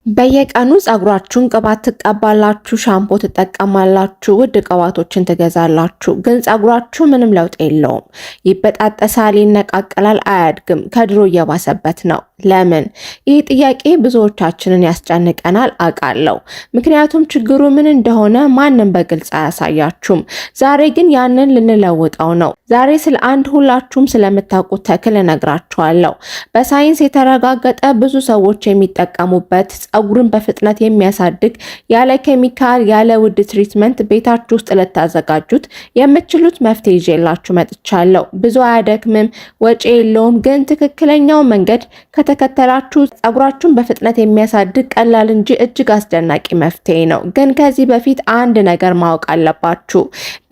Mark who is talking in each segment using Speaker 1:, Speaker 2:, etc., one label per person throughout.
Speaker 1: በየቀኑ ፀጉራችሁን ቅባት ትቀባላችሁ፣ ሻምፖ ትጠቀማላችሁ፣ ውድ ቅባቶችን ትገዛላችሁ፣ ግን ፀጉራችሁ ምንም ለውጥ የለውም። ይበጣጠሳል፣ ይነቃቀላል፣ አያድግም፣ ከድሮ እየባሰበት ነው። ለምን? ይህ ጥያቄ ብዙዎቻችንን ያስጨንቀናል አውቃለሁ። ምክንያቱም ችግሩ ምን እንደሆነ ማንም በግልጽ አያሳያችሁም። ዛሬ ግን ያንን ልንለውጠው ነው። ዛሬ ስለ አንድ ሁላችሁም ስለምታውቁት ተክል እነግራችኋለሁ። በሳይንስ የተረጋገጠ ብዙ ሰዎች የሚጠቀሙበት ፀጉርን በፍጥነት የሚያሳድግ ያለ ኬሚካል ያለ ውድ ትሪትመንት ቤታችሁ ውስጥ ልታዘጋጁት የምትችሉት መፍትሄ ይዤላችሁ መጥቻለሁ። ብዙ አያደክምም፣ ወጪ የለውም፣ ግን ትክክለኛው መንገድ ከተከተላችሁ ፀጉራችሁን በፍጥነት የሚያሳድግ ቀላል እንጂ እጅግ አስደናቂ መፍትሄ ነው። ግን ከዚህ በፊት አንድ ነገር ማወቅ አለባችሁ።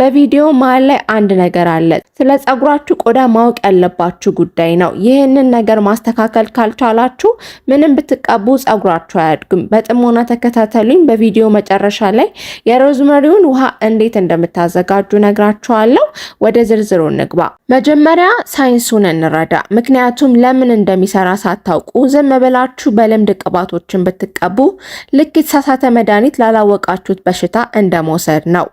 Speaker 1: በቪዲዮ መሃል ላይ አንድ ነገር አለ። ስለ ፀጉራችሁ ቆዳ ማወቅ ያለባችሁ ጉዳይ ነው። ይህንን ነገር ማስተካከል ካልቻላችሁ ምንም ብትቀቡ ፀጉራችሁ አያድግም። በጥሞና ተከታተሉኝ። በቪዲዮ መጨረሻ ላይ የሮዝመሪውን ውሃ እንዴት እንደምታዘጋጁ ነግራችኋለሁ። ወደ ዝርዝሩ እንግባ። መጀመሪያ ሳይንሱን እንረዳ። ምክንያቱም ለምን እንደሚሰራ ሳታውቁ ዝም ብላችሁ በልምድ ቅባቶችን ብትቀቡ ልክ የተሳሳተ መድኃኒት ላላወቃችሁት በሽታ እንደመውሰድ ነው።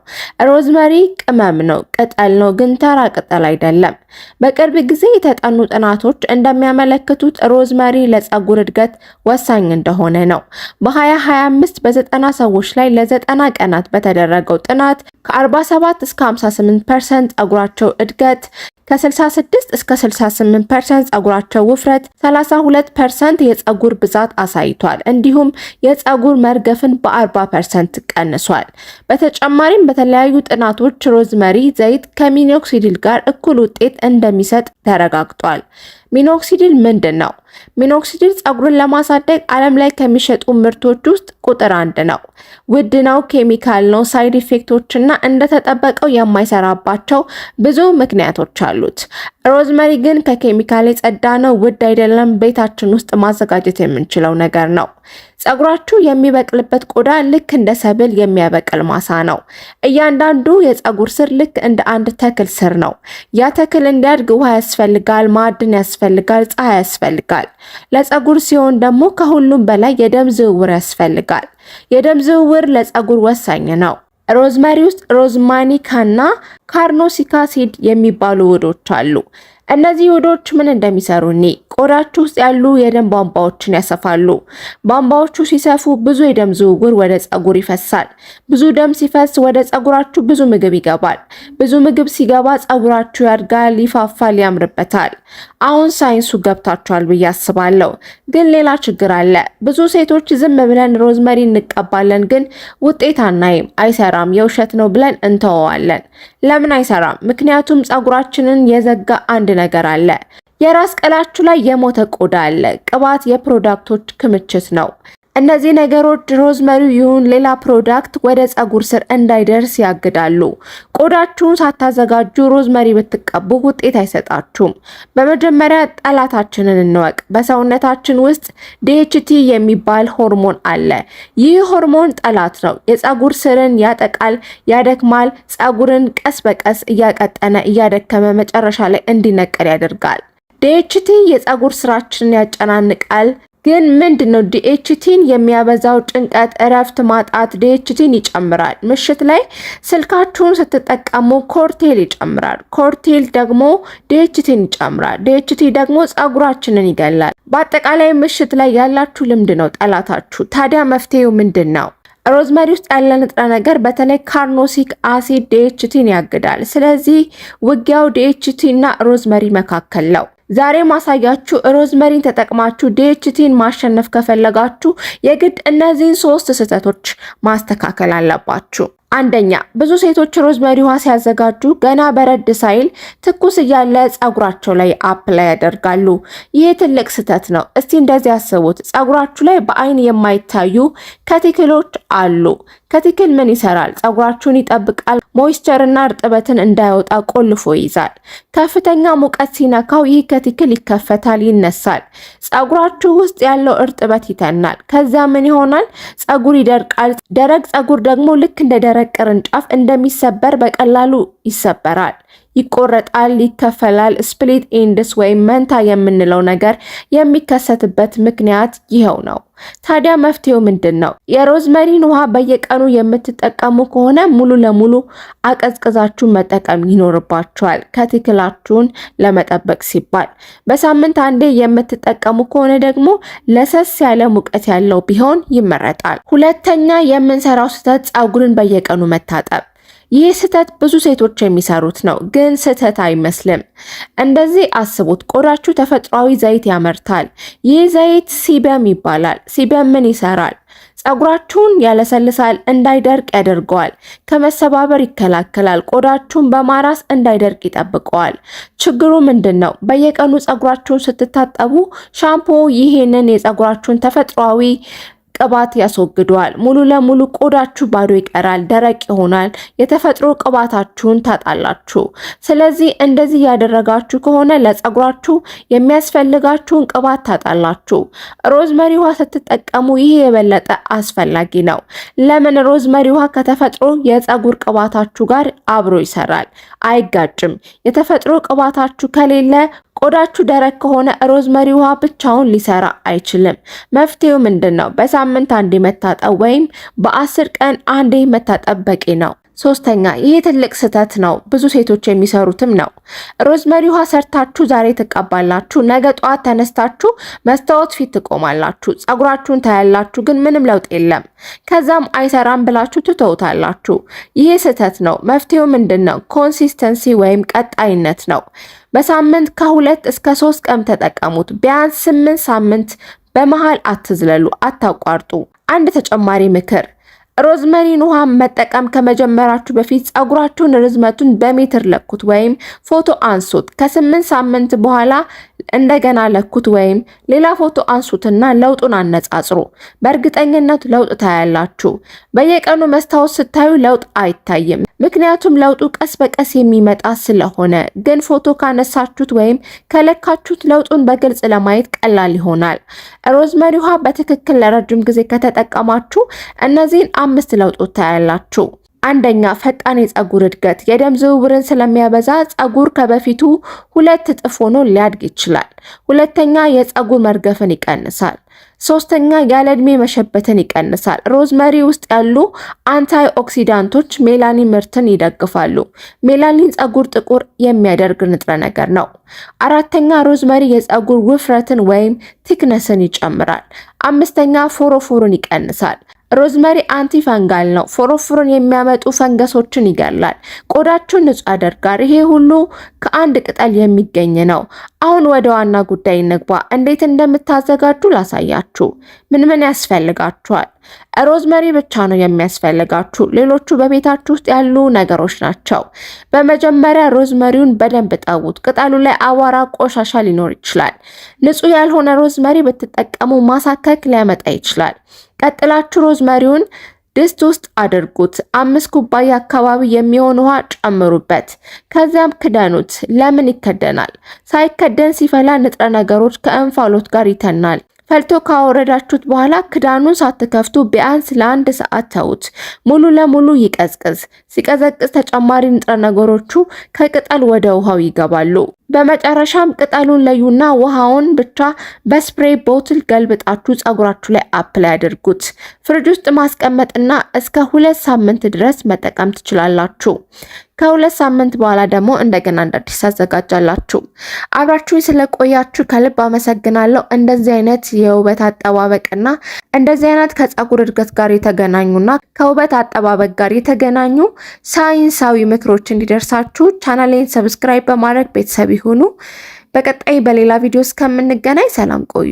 Speaker 1: ሮዝመሪ ቅመም ነው፣ ቅጠል ነው፣ ግን ተራ ቅጠል አይደለም። በቅርብ ጊዜ የተጠኑ ጥናቶች እንደሚያመለክቱት ሮዝመሪ ለፀጉር እድገት ወሳኝ እንደሆነ ነው። በ2025 በ90 ሰዎች ላይ ለ90 ቀናት በተደረገው ጥናት ከ47 እስከ 58% ፀጉራቸው እድገት፣ ከ66 እስከ 68% ፀጉራቸው ውፍረት፣ 32% የፀጉር ብዛት አሳይቷል። እንዲሁም የፀጉር መርገፍን በ40% ቀንሷል። በተጨማሪም በተለያዩ ጥናቶች ሮዝመሪ ዘይት ከሚኖክሲዲል ጋር እኩል ውጤት እንደሚሰጥ ተረጋግጧል። ሚኖክሲዲል ምንድን ነው? ሚኖክሲዲል ፀጉርን ለማሳደግ ዓለም ላይ ከሚሸጡ ምርቶች ውስጥ ቁጥር 1 ነው። ውድ ነው፣ ኬሚካል ነው፣ ሳይድ ኢፌክቶችና እንደተጠበቀው የማይሰራባቸው ብዙ ምክንያቶች አሉት። ሮዝመሪ ግን ከኬሚካል የጸዳ ነው፣ ውድ አይደለም፣ ቤታችን ውስጥ ማዘጋጀት የምንችለው ነገር ነው። ፀጉራችሁ የሚበቅልበት ቆዳ ልክ እንደ ሰብል የሚያበቅል ማሳ ነው። እያንዳንዱ የፀጉር ስር ልክ እንደ አንድ ተክል ስር ነው። ያ ተክል እንዲያድግ ውሃ ያስፈልጋል፣ ማዕድን ያስፈልጋል፣ ፀሐይ ያስፈልጋል። ለፀጉር ሲሆን ደግሞ ከሁሉም በላይ የደም ዝውውር ያስፈልጋል። የደም ዝውውር ለፀጉር ወሳኝ ነው። ሮዝመሪ ውስጥ ሮዝማኒካና ካርኖሲካ ሲድ የሚባሉ ውህዶች አሉ። እነዚህ ውህዶች ምን እንደሚሰሩ ቆዳችሁ ውስጥ ያሉ የደም ቧንቧዎችን ያሰፋሉ። ቧንቧዎቹ ሲሰፉ ብዙ የደም ዝውውር ወደ ፀጉር ይፈሳል። ብዙ ደም ሲፈስ ወደ ፀጉራችሁ ብዙ ምግብ ይገባል። ብዙ ምግብ ሲገባ ፀጉራችሁ ያድጋል፣ ይፋፋል፣ ያምርበታል። አሁን ሳይንሱ ገብታችኋል ብዬ አስባለሁ። ግን ሌላ ችግር አለ። ብዙ ሴቶች ዝም ብለን ሮዝመሪ እንቀባለን፣ ግን ውጤት አናይም። አይሰራም፣ የውሸት ነው ብለን እንተወዋለን። ለምን አይሰራም? ምክንያቱም ፀጉራችንን የዘጋ አንድ ነገር አለ። የራስ ቅላችሁ ላይ የሞተ ቆዳ አለ። ቅባት የፕሮዳክቶች ክምችት ነው። እነዚህ ነገሮች ሮዝመሪ ይሁን ሌላ ፕሮዳክት ወደ ፀጉር ስር እንዳይደርስ ያግዳሉ። ቆዳችሁን ሳታዘጋጁ ሮዝመሪ ብትቀቡ ውጤት አይሰጣችሁም። በመጀመሪያ ጠላታችንን እንወቅ። በሰውነታችን ውስጥ ዲኤችቲ የሚባል ሆርሞን አለ። ይህ ሆርሞን ጠላት ነው። የፀጉር ስርን ያጠቃል፣ ያደክማል፣ ፀጉርን ቀስ በቀስ እያቀጠነ እያደከመ መጨረሻ ላይ እንዲነቀል ያደርጋል። ዲኤችቲ የፀጉር ስራችንን ያጨናንቃል። ግን ምንድነው ዲኤችቲን የሚያበዛው? ጭንቀት፣ እረፍት ማጣት ዲኤችቲን ይጨምራል። ምሽት ላይ ስልካችሁን ስትጠቀሙ ኮርቴል ይጨምራል። ኮርቴል ደግሞ ዲኤችቲን ይጨምራል። ዲኤችቲ ደግሞ ፀጉራችንን ይገላል። በአጠቃላይ ምሽት ላይ ያላችሁ ልምድ ነው ጠላታችሁ። ታዲያ መፍትሄው ምንድን ነው? ሮዝመሪ ውስጥ ያለ ንጥረ ነገር በተለይ ካርኖሲክ አሲድ ዲኤችቲን ያግዳል። ስለዚህ ውጊያው ዲኤችቲ እና ሮዝመሪ መካከል ነው። ዛሬ ማሳያችሁ ሮዝመሪን ተጠቅማችሁ ዲኤችቲን ማሸነፍ ከፈለጋችሁ የግድ እነዚህን 3 ስህተቶች ማስተካከል አለባችሁ። አንደኛ፣ ብዙ ሴቶች ሮዝመሪ ውሃ ሲያዘጋጁ ገና በረድ ሳይል ትኩስ እያለ ፀጉራቸው ላይ አፕላይ ያደርጋሉ። ይህ ትልቅ ስህተት ነው። እስቲ እንደዚህ አስቡት። ፀጉራችሁ ላይ በአይን የማይታዩ ከቲክሎች አሉ። ከቲክል ምን ይሰራል? ፀጉራችሁን ይጠብቃል። ሞይስቸር እና እርጥበትን እንዳይወጣ ቆልፎ ይይዛል። ከፍተኛ ሙቀት ሲነካው ይህ ከቲክል ይከፈታል፣ ይነሳል። ፀጉራችሁ ውስጥ ያለው እርጥበት ይተናል። ከዛ ምን ይሆናል? ፀጉር ይደርቃል። ደረቅ ፀጉር ደግሞ ልክ እንደ ደረቅ ቅርንጫፍ እንደሚሰበር በቀላሉ ይሰበራል። ይቆረጣል፣ ይከፈላል። ስፕሊት ኤንድስ ወይም መንታ የምንለው ነገር የሚከሰትበት ምክንያት ይኸው ነው። ታዲያ መፍትሄው ምንድን ነው? የሮዝመሪን ውሃ በየቀኑ የምትጠቀሙ ከሆነ ሙሉ ለሙሉ አቀዝቅዛችሁ መጠቀም ይኖርባችኋል፣ ከትክላችሁን ለመጠበቅ ሲባል። በሳምንት አንዴ የምትጠቀሙ ከሆነ ደግሞ ለሰስ ያለ ሙቀት ያለው ቢሆን ይመረጣል። ሁለተኛ የምንሰራው ስህተት ፀጉርን በየቀኑ መታጠብ። ይህ ስህተት ብዙ ሴቶች የሚሰሩት ነው፣ ግን ስህተት አይመስልም። እንደዚህ አስቡት፣ ቆዳችሁ ተፈጥሯዊ ዘይት ያመርታል። ይህ ዘይት ሲበም ይባላል። ሲበም ምን ይሰራል? ፀጉራችሁን ያለሰልሳል፣ እንዳይደርቅ ያደርገዋል፣ ከመሰባበር ይከላከላል፣ ቆዳችሁን በማራስ እንዳይደርቅ ይጠብቀዋል። ችግሩ ምንድን ነው? በየቀኑ ፀጉራችሁን ስትታጠቡ ሻምፖ ይሄንን የፀጉራችሁን ተፈጥሯዊ ቅባት ያስወግደዋል። ሙሉ ለሙሉ ቆዳችሁ ባዶ ይቀራል፣ ደረቅ ይሆናል፣ የተፈጥሮ ቅባታችሁን ታጣላችሁ። ስለዚህ እንደዚህ ያደረጋችሁ ከሆነ ለፀጉራችሁ የሚያስፈልጋችሁን ቅባት ታጣላችሁ። ሮዝመሪ ውሃ ስትጠቀሙ ይህ የበለጠ አስፈላጊ ነው። ለምን? ሮዝመሪ ውሃ ከተፈጥሮ የፀጉር ቅባታችሁ ጋር አብሮ ይሰራል፣ አይጋጭም። የተፈጥሮ ቅባታችሁ ከሌለ ቆዳችሁ ደረቅ ከሆነ ሮዝመሪ ውሃ ብቻውን ሊሰራ አይችልም። መፍትሄው ምንድነው? በሳምንት አንዴ መታጠብ ወይም በ10 ቀን አንዴ መታጠብ በቂ ነው። ሶስተኛ፣ ይሄ ትልቅ ስህተት ነው፣ ብዙ ሴቶች የሚሰሩትም ነው። ሮዝመሪ ውሃ ሰርታችሁ ዛሬ ትቀባላችሁ፣ ነገ ጠዋት ተነስታችሁ መስታወት ፊት ትቆማላችሁ፣ ፀጉራችሁን ታያላችሁ፣ ግን ምንም ለውጥ የለም። ከዛም አይሰራም ብላችሁ ትተውታላችሁ። ይሄ ስህተት ነው። መፍትሄው ምንድነው? ኮንሲስተንሲ ወይም ቀጣይነት ነው። በሳምንት ከ2 እስከ 3 ቀን ተጠቀሙት። ቢያንስ 8 ሳምንት በመሃል አትዝለሉ፣ አታቋርጡ። አንድ ተጨማሪ ምክር፣ ሮዝመሪን ውሃ መጠቀም ከመጀመራችሁ በፊት ፀጉራችሁን ርዝመቱን በሜትር ለኩት ወይም ፎቶ አንሱት። ከ8 ሳምንት በኋላ እንደገና ለኩት ወይም ሌላ ፎቶ አንሱትና ለውጡን አነጻጽሩ። በእርግጠኝነት ለውጥ ታያላችሁ። በየቀኑ መስታወት ስታዩ ለውጥ አይታይም፣ ምክንያቱም ለውጡ ቀስ በቀስ የሚመጣ ስለሆነ። ግን ፎቶ ካነሳችሁት ወይም ከለካችሁት ለውጡን በግልጽ ለማየት ቀላል ይሆናል። ሮዝመሪ ውሃ በትክክል ለረጅም ጊዜ ከተጠቀማችሁ እነዚህን 5 ለውጦች ታያላችሁ። አንደኛ፣ ፈጣን የፀጉር እድገት። የደም ዝውውርን ስለሚያበዛ ፀጉር ከበፊቱ 2 እጥፍ ሆኖ ሊያድግ ይችላል። ሁለተኛ፣ የፀጉር መርገፍን ይቀንሳል። ሶስተኛ፣ ያለ እድሜ መሸበትን ይቀንሳል። ሮዝመሪ ውስጥ ያሉ አንታይ ኦክሲዳንቶች ሜላኒን ምርትን ይደግፋሉ። ሜላኒን ፀጉር ጥቁር የሚያደርግ ንጥረ ነገር ነው። አራተኛ፣ ሮዝመሪ የፀጉር ውፍረትን ወይም ቲክነስን ይጨምራል። አምስተኛ፣ ፎሮፎርን ይቀንሳል። ሮዝመሪ አንቲ ፈንጋል ነው። ፎሮፎርን የሚያመጡ ፈንገሶችን ይገላል። ቆዳችሁን ንጹህ ያደርጋል። ይሄ ሁሉ ከአንድ ቅጠል የሚገኝ ነው። አሁን ወደ ዋና ጉዳይ እንግባ። እንዴት እንደምታዘጋጁ ላሳያችሁ። ምን ያስፈልጋችኋል? ሮዝመሪ ብቻ ነው የሚያስፈልጋችሁ። ሌሎቹ በቤታችሁ ውስጥ ያሉ ነገሮች ናቸው። በመጀመሪያ ሮዝመሪውን በደንብ ጠቡት። ቅጠሉ ላይ አቧራ፣ ቆሻሻ ሊኖር ይችላል። ንጹህ ያልሆነ ሮዝመሪ ብትጠቀሙ ማሳከክ ሊያመጣ ይችላል። ቀጥላችሁ ሮዝመሪውን ድስት ውስጥ አድርጉት። 5 ኩባያ አካባቢ የሚሆን ውሃ ጨምሩበት። ከዚያም ክደኑት። ለምን ይከደናል? ሳይከደን ሲፈላ ንጥረ ነገሮች ከእንፋሎት ጋር ይተናል። ፈልቶ ካወረዳችሁት በኋላ ክዳኑን ሳትከፍቱ ቢያንስ ለ1 ሰዓት ተዉት። ሙሉ ለሙሉ ይቀዝቅዝ። ሲቀዘቅዝ ተጨማሪ ንጥረ ነገሮቹ ከቅጠል ወደ ውሃው ይገባሉ። በመጨረሻም ቅጠሉን ለዩና ውሃውን ብቻ በስፕሬይ ቦትል ገልብጣችሁ ፀጉራችሁ ላይ አፕላይ አድርጉት። ፍሪጅ ውስጥ ማስቀመጥና እስከ 2 ሳምንት ድረስ መጠቀም ትችላላችሁ። ከ2 ሳምንት በኋላ ደግሞ እንደገና እንዳዲስ አዘጋጃላችሁ። አብራችሁኝ ስለቆያችሁ ከልብ አመሰግናለሁ። እንደዚህ አይነት የውበት አጠባበቅና እንደዚህ አይነት ከፀጉር እድገት ጋር የተገናኙና ከውበት አጠባበቅ ጋር የተገናኙ ሳይንሳዊ ምክሮች እንዲደርሳችሁ ቻናሌን ሰብስክራይብ በማድረግ ቤተሰብ ይሁኑ። በቀጣይ በሌላ ቪዲዮ እስከምንገናኝ ሰላም ቆዩ።